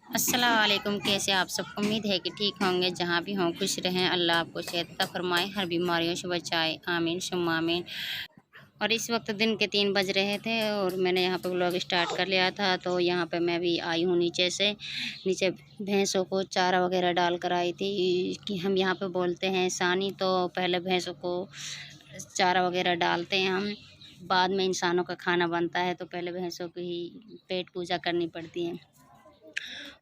अस्सलाम वालेकुम। कैसे आप सब? उम्मीद है कि ठीक होंगे। जहाँ भी हों खुश रहें। अल्लाह आपको सेहत अता फरमाए, हर बीमारियों से बचाए। आमीन सुम्मा आमीन। और इस वक्त दिन के 3 बज रहे थे और मैंने यहाँ पे व्लॉग स्टार्ट कर लिया था। तो यहाँ पे मैं भी आई हूँ नीचे से। नीचे भैंसों को चारा वगैरह डाल कर आई थी कि हम यहाँ पे बोलते हैं सानी। तो पहले भैंसों को चारा वगैरह डालते हैं हम, बाद में इंसानों का खाना बनता है। तो पहले भैंसों की ही पेट पूजा करनी पड़ती है।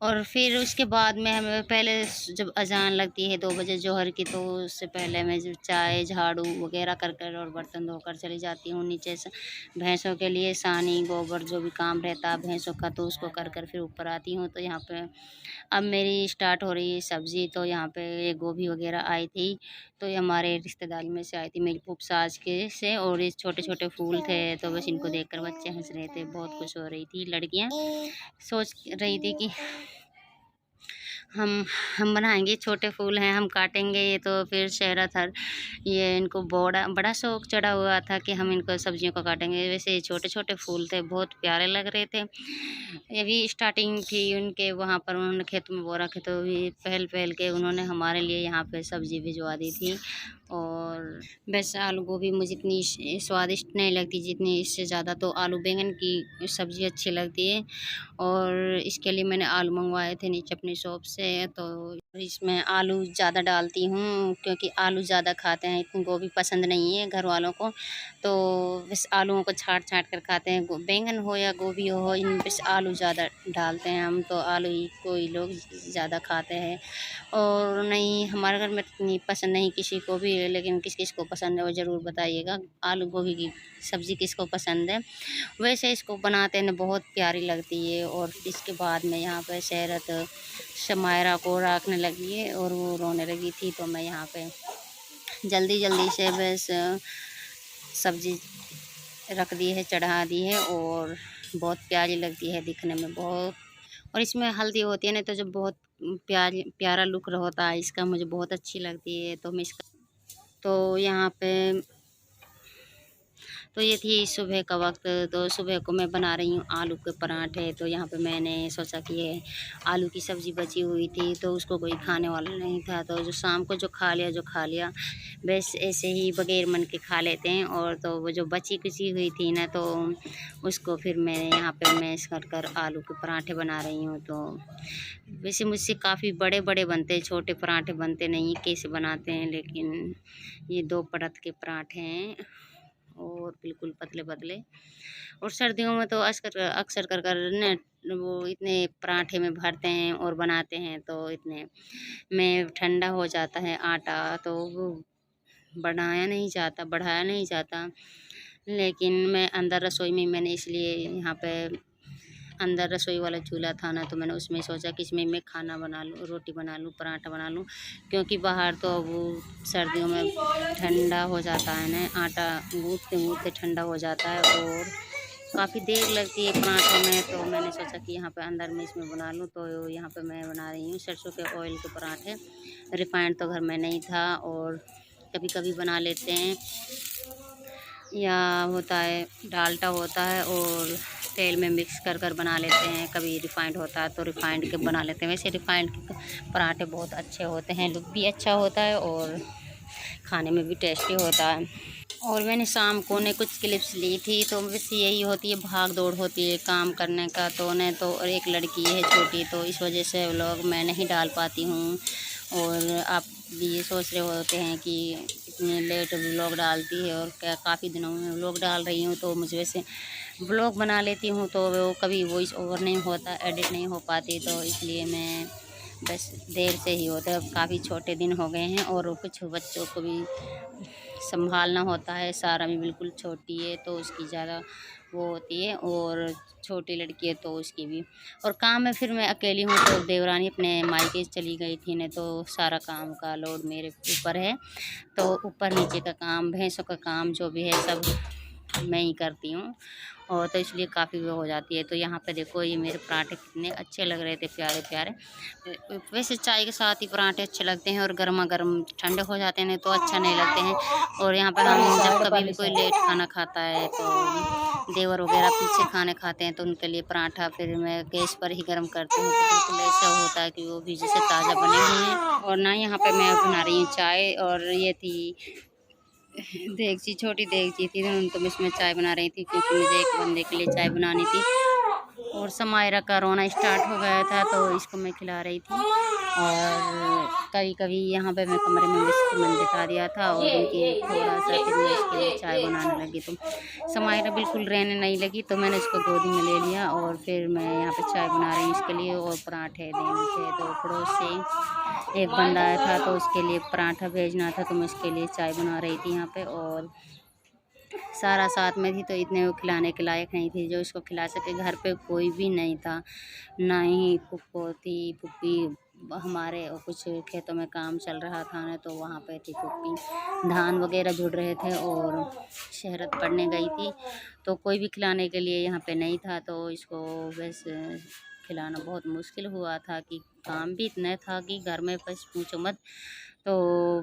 और फिर उसके बाद में हमें पहले जब अज़ान लगती है 2 बजे जोहर की, तो उससे पहले मैं जो चाय झाड़ू वगैरह कर कर और बर्तन धोकर चली जाती हूँ नीचे से। भैंसों के लिए सानी गोबर जो भी काम रहता है भैंसों का, तो उसको कर कर फिर ऊपर आती हूँ। तो यहाँ पे अब मेरी स्टार्ट हो रही है सब्ज़ी। तो यहाँ पे ये गोभी वगैरह आई थी, तो ये हमारे रिश्तेदारी में से आई थी मेरी फूफसास के से। और ये छोटे छोटे फूल थे, तो बस इनको देखकर बच्चे हंस रहे थे। बहुत खुश हो रही थी लड़कियाँ, सोच रही थी कि हम हम बनाएंगे। छोटे फूल हैं, हम काटेंगे ये। तो फिर शहरत ये इनको बड़ा बड़ा शौक चढ़ा हुआ था कि हम इनको सब्जियों को काटेंगे। वैसे ये छोटे छोटे फूल थे, बहुत प्यारे लग रहे थे। ये भी स्टार्टिंग थी उनके वहाँ पर, उन्होंने खेत में बो रखे, तो भी पहल पहल के उन्होंने हमारे लिए यहाँ पे सब्ज़ी भिजवा दी थी। और वैसे आलू गोभी मुझे इतनी स्वादिष्ट नहीं लगती जितनी इससे ज़्यादा तो आलू बैंगन की सब्ज़ी अच्छी लगती है। और इसके लिए मैंने आलू मंगवाए थे नीचे अपनी शॉप से। तो इसमें आलू ज़्यादा डालती हूँ क्योंकि आलू ज़्यादा खाते हैं, इतनी गोभी पसंद नहीं है घर वालों को। तो बस आलूओं को छाँट छाँट कर खाते हैं। बैंगन हो या गोभी हो, इनमें बस आलू ज़्यादा डालते हैं हम। तो आलू ही कोई लोग ज़्यादा खाते हैं। और नहीं, हमारे घर में इतनी पसंद नहीं किसी को भी, लेकिन किस किस को पसंद है वो ज़रूर बताइएगा। आलू गोभी की सब्ज़ी किसको पसंद है। वैसे इसको बनाते हैं बहुत प्यारी लगती है। और इसके बाद में यहाँ पे शहरत शमायरा को रखने लगी है और वो रोने लगी थी। तो मैं यहाँ पे जल्दी जल्दी से बस सब्ज़ी रख दी है, चढ़ा दी है। और बहुत प्यारी लगती है दिखने में बहुत। और इसमें हल्दी होती है ना, तो जो बहुत प्यारा लुक होता है इसका, मुझे बहुत अच्छी लगती है। तो मैं इसका तो यहाँ पे तो ये थी सुबह का वक्त। तो सुबह को मैं बना रही हूँ आलू के पराठे। तो यहाँ पे मैंने सोचा कि ये आलू की सब्ज़ी बची हुई थी, तो उसको कोई खाने वाला नहीं था। तो जो शाम को जो खा लिया बस ऐसे ही बगैर मन के खा लेते हैं। और तो वो जो बची कुची हुई थी ना, तो उसको फिर मैं यहाँ पे मैश कर कर आलू के पराठे बना रही हूँ। तो वैसे मुझसे काफ़ी बड़े बड़े बनते हैं, छोटे पराठे बनते नहीं। कैसे बनाते हैं, लेकिन ये 2 परत के पराठे हैं और बिल्कुल पतले पतले। और सर्दियों में तो अक्सर कर कर न वो इतने पराठे में भरते हैं और बनाते हैं, तो इतने में ठंडा हो जाता है आटा, तो वो बढ़ाया नहीं जाता। लेकिन मैं अंदर रसोई में मैंने इसलिए यहाँ पे अंदर रसोई वाला चूल्हा था ना, तो मैंने उसमें सोचा कि इसमें मैं खाना बना लूँ, रोटी बना लूँ, पराठा बना लूँ। क्योंकि बाहर तो वो सर्दियों में ठंडा हो जाता है ना, आटा गूँथते गूँथते ठंडा हो जाता है और काफ़ी देर लगती है पराठों में। तो मैंने सोचा कि यहाँ पे अंदर में इसमें बना लूँ। तो यहाँ पे मैं बना रही हूँ सरसों के ऑयल के पराठे। रिफाइंड तो घर में नहीं था, और कभी कभी बना लेते हैं, या होता है डालडा होता है और तेल में मिक्स कर कर बना लेते हैं। कभी रिफाइंड होता है तो रिफाइंड के बना लेते हैं। वैसे रिफाइंड के पराठे बहुत अच्छे होते हैं, लुक भी अच्छा होता है और खाने में भी टेस्टी होता है। और मैंने शाम को ने कुछ क्लिप्स ली थी, तो बस यही होती है, भाग दौड़ होती है काम करने का। तो ने तो और एक लड़की है छोटी, तो इस वजह से व्लॉग मैं नहीं डाल पाती हूँ। और आप भी ये सोच रहे होते हैं कि इतने लेट व्लॉग डालती है, और क्या काफ़ी दिनों में व्लॉग डाल रही हूँ। तो मुझे वैसे व्लॉग बना लेती हूँ, तो वो कभी वॉइस ओवर नहीं होता, एडिट नहीं हो पाती, तो इसलिए मैं बस देर से ही होता है। अब काफ़ी छोटे दिन हो गए हैं और कुछ बच्चों को भी संभालना होता है। सारा भी बिल्कुल छोटी है, तो उसकी ज़्यादा वो होती है, और छोटी लड़की है तो उसकी भी। और काम में फिर मैं अकेली हूँ, तो देवरानी अपने मायके चली गई थी ने, तो सारा काम का लोड मेरे ऊपर है। तो ऊपर नीचे का काम, भैंसों का काम जो भी है सब मैं ही करती हूँ, और तो इसलिए काफ़ी वो हो जाती है। तो यहाँ पे देखो ये मेरे पराठे कितने अच्छे लग रहे थे, प्यारे प्यारे। वैसे चाय के साथ ही पराठे अच्छे लगते हैं, और गर्मा गर्म ठंडे हो जाते हैं तो अच्छा नहीं लगते हैं। और यहाँ पर हम जब कभी भी कोई लेट खाना खाता है, तो देवर वगैरह पीछे खाने खाते हैं तो उनके लिए पराठा फिर मैं गैस पर ही गर्म करती हूँ, तो बिल्कुल ऐसा होता है कि वो भी जैसे ताज़ा बने हुए हैं। और ना यहाँ पे मैं बना रही हूँ चाय, और ये थी देगची, छोटी देगची थी तो मैं इसमें चाय बना रही थी क्योंकि मुझे एक बंदे के लिए चाय बनानी थी। और समायरा का रोना स्टार्ट हो गया था तो इसको मैं खिला रही थी। और कभी कभी यहाँ पे मैं कमरे में इसको मैंने बिठा दिया था और उनकी थोड़ा सा फिर मैं इसके लिए चाय बनाने लगी, तो समायरा बिल्कुल रहने नहीं लगी तो मैंने इसको गोदी में ले लिया और फिर मैं यहाँ पे चाय बना रही हूँ इसके लिए। और पराठे देने थे तो पड़ोस से एक बंदा आया था तो उसके लिए पराठा भेजना था, तो मैं उसके लिए चाय बना रही थी यहाँ पे। और सारा साथ में थी तो इतने वो खिलाने के लायक नहीं थी जो उसको खिला सके। घर पे कोई भी नहीं था, ना ही फुप्पो थी, पुप्पी हमारे और कुछ खेतों में काम चल रहा था ना तो वहाँ पे थी पुप्पी, धान वगैरह जुड़ रहे थे और शहरत पड़ने गई थी तो कोई भी खिलाने के लिए यहाँ पे नहीं था। तो इसको वैसे खिलाना बहुत मुश्किल हुआ था कि काम भी इतना था कि घर में बस पूछो मत। तो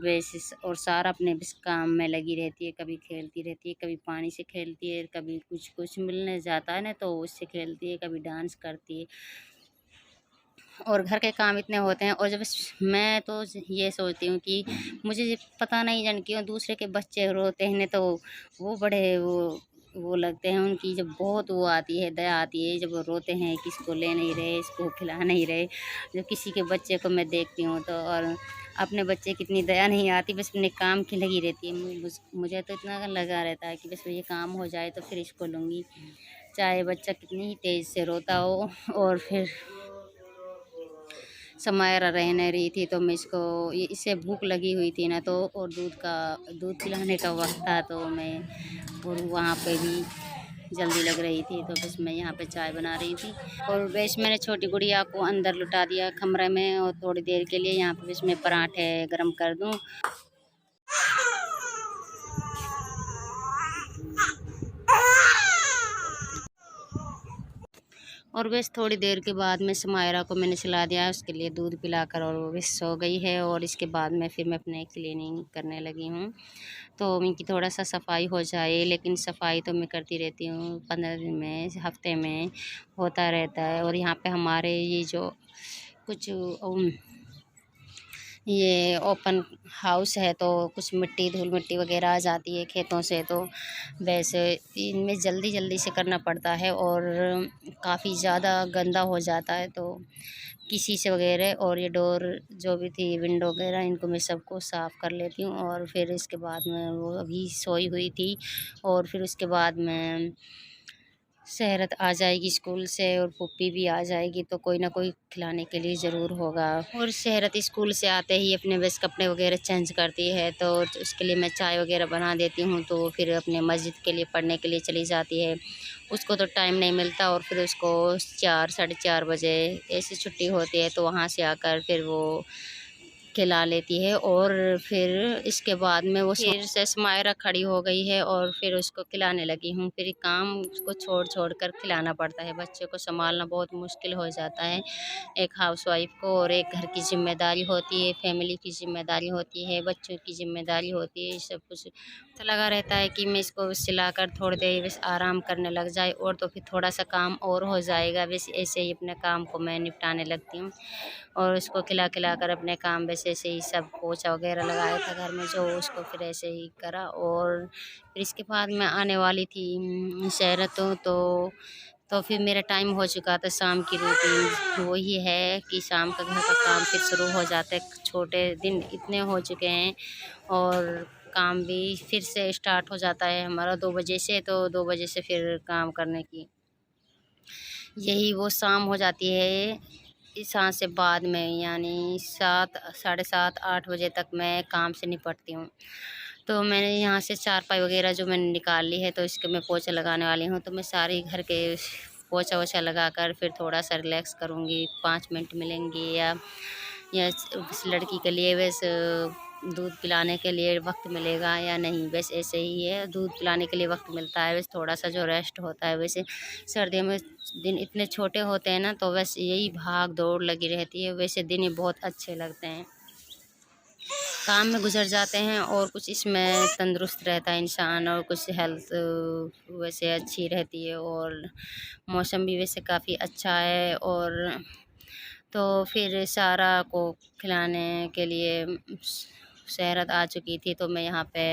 वैसे और सारा अपने बस काम में लगी रहती है, कभी खेलती रहती है, कभी पानी से खेलती है, कभी कुछ कुछ मिलने जाता है ना तो उससे खेलती है, कभी डांस करती है। और घर के काम इतने होते हैं। और जब मैं तो ये सोचती हूँ कि मुझे ये पता नहीं जान क्यों दूसरे के बच्चे रोते हैं ना तो वो बड़े वो लगते हैं, उनकी जब बहुत वो आती है, दया आती है जब वो रोते हैं कि इसको ले नहीं रहे, इसको खिला नहीं रहे। जब किसी के बच्चे को मैं देखती हूँ तो और अपने बच्चे की इतनी दया नहीं आती, बस अपने काम की लगी रहती है। मुझे तो इतना लगा रहता है कि बस ये काम हो जाए तो फिर इसको लूँगी, चाहे बच्चा कितनी ही तेज़ से रोता हो। और फिर समायरा रह नहीं रही थी तो मैं इसको इसे भूख लगी हुई थी ना तो और दूध पिलाने का वक्त था तो मैं और वहाँ पे भी जल्दी लग रही थी तो बस मैं यहाँ पे चाय बना रही थी। और बस मैंने छोटी गुड़िया को अंदर लुटा दिया कमरे में और थोड़ी देर के लिए यहाँ पे बस मैं पराठे गरम कर दूँ। और बस थोड़ी देर के बाद में समायरा को मैंने सुला दिया, उसके लिए दूध पिलाकर और वो बस सो गई है। और इसके बाद में फिर मैं अपने क्लीनिंग करने लगी हूँ तो इनकी थोड़ा सा सफाई हो जाए, लेकिन सफाई तो मैं करती रहती हूँ 15 दिन में, हफ्ते में होता रहता है। और यहाँ पे हमारे ये जो कुछ ये ओपन हाउस है तो कुछ मिट्टी धूल मिट्टी वगैरह आ जाती है खेतों से, तो वैसे इनमें जल्दी जल्दी से करना पड़ता है और काफ़ी ज़्यादा गंदा हो जाता है तो किसी से वगैरह। और ये डोर जो भी थी विंडो वगैरह इनको मैं सबको साफ़ कर लेती हूँ। और फिर इसके बाद में वो अभी सोई हुई थी और फिर उसके बाद में शहरत आ जाएगी स्कूल से और पुप्पी भी आ जाएगी तो कोई ना कोई खिलाने के लिए ज़रूर होगा। और शहरत स्कूल से आते ही अपने बस कपड़े वगैरह चेंज करती है तो उसके लिए मैं चाय वगैरह बना देती हूँ तो फिर अपने मस्जिद के लिए पढ़ने के लिए चली जाती है। उसको तो टाइम नहीं मिलता और फिर उसको 4 साढ़े 4 बजे ऐसी छुट्टी होती है तो वहाँ से आकर फिर वो खिला लेती है। और फिर इसके बाद में वो फिर से समायरा खड़ी हो गई है और फिर उसको खिलाने लगी हूँ। फिर काम उसको छोड़ छोड़ कर खिलाना पड़ता है, बच्चे को संभालना बहुत मुश्किल हो जाता है एक हाउसवाइफ को। और एक घर की जिम्मेदारी होती है, फैमिली की जिम्मेदारी होती है, बच्चों की जिम्मेदारी होती है, सब कुछ तो लगा रहता है कि मैं इसको सिलाकर थोड़ी देर बस आराम करने लग जाए और तो फिर थोड़ा सा काम और हो जाएगा। बस ऐसे ही अपने काम को मैं निपटाने लगती हूँ और उसको खिला खिला कर अपने काम बस ऐसे ही सब पोछा वगैरह लगाया था घर में जो उसको फिर ऐसे ही करा। और फिर इसके बाद मैं आने वाली थी शहरतों तो फिर मेरा टाइम हो चुका था। शाम की रूटीन वही है कि शाम का घर का काम फिर शुरू हो जाता है, छोटे दिन इतने हो चुके हैं और काम भी फिर से स्टार्ट हो जाता है हमारा 2 बजे से, तो 2 बजे से फिर काम करने की यही वो शाम हो जाती है। इस यहाँ से बाद में यानी 7 साढ़े 7 8 बजे तक मैं काम से निपटती हूँ। तो मैंने यहाँ से चारपाई वगैरह जो मैंने निकाल ली है तो इसके मैं पोछा लगाने वाली हूँ। तो मैं सारी घर के पोछा वोछा लगाकर फिर थोड़ा सा रिलैक्स करूँगी, 5 मिनट मिलेंगे या उस लड़की के लिए वैसे दूध पिलाने के लिए वक्त मिलेगा या नहीं, बस ऐसे ही है। दूध पिलाने के लिए वक्त मिलता है, बस थोड़ा सा जो रेस्ट होता है। वैसे सर्दियों में दिन इतने छोटे होते हैं ना तो बस यही भाग दौड़ लगी रहती है, वैसे दिन ही बहुत अच्छे लगते हैं। काम में गुजर जाते हैं और कुछ इसमें तंदुरुस्त रहता है इंसान और कुछ हेल्थ वैसे अच्छी रहती है और मौसम भी वैसे काफ़ी अच्छा है। और तो फिर सारा को खिलाने के लिए शहरत आ चुकी थी, तो मैं यहाँ पे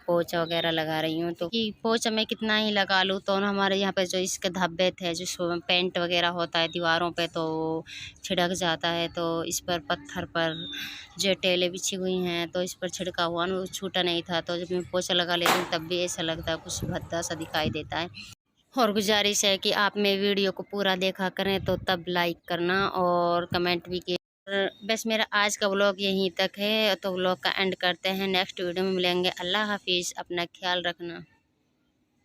पोछा वगैरह लगा रही हूँ। तो कि पोछा मैं कितना ही लगा लूँ तो ना हमारे यहाँ पे जो इसके धब्बे थे जो पेंट वगैरह होता है दीवारों पे तो छिड़क जाता है। तो इस पर पत्थर पर जो टेलें बिछी हुई हैं तो इस पर छिड़का हुआ ना, वो छूटा नहीं था। तो जब मैं पोछा लगा लेती हूँ तब भी ऐसा लगता है कुछ भद्दा सा दिखाई देता है। और गुजारिश है कि आप मेरे वीडियो को पूरा देखा करें, तो तब लाइक करना और कमेंट भी किए। बस मेरा आज का व्लॉग यहीं तक है, तो व्लॉग का एंड करते हैं। नेक्स्ट वीडियो में मिलेंगे। अल्लाह हाफिज़, अपना ख्याल रखना।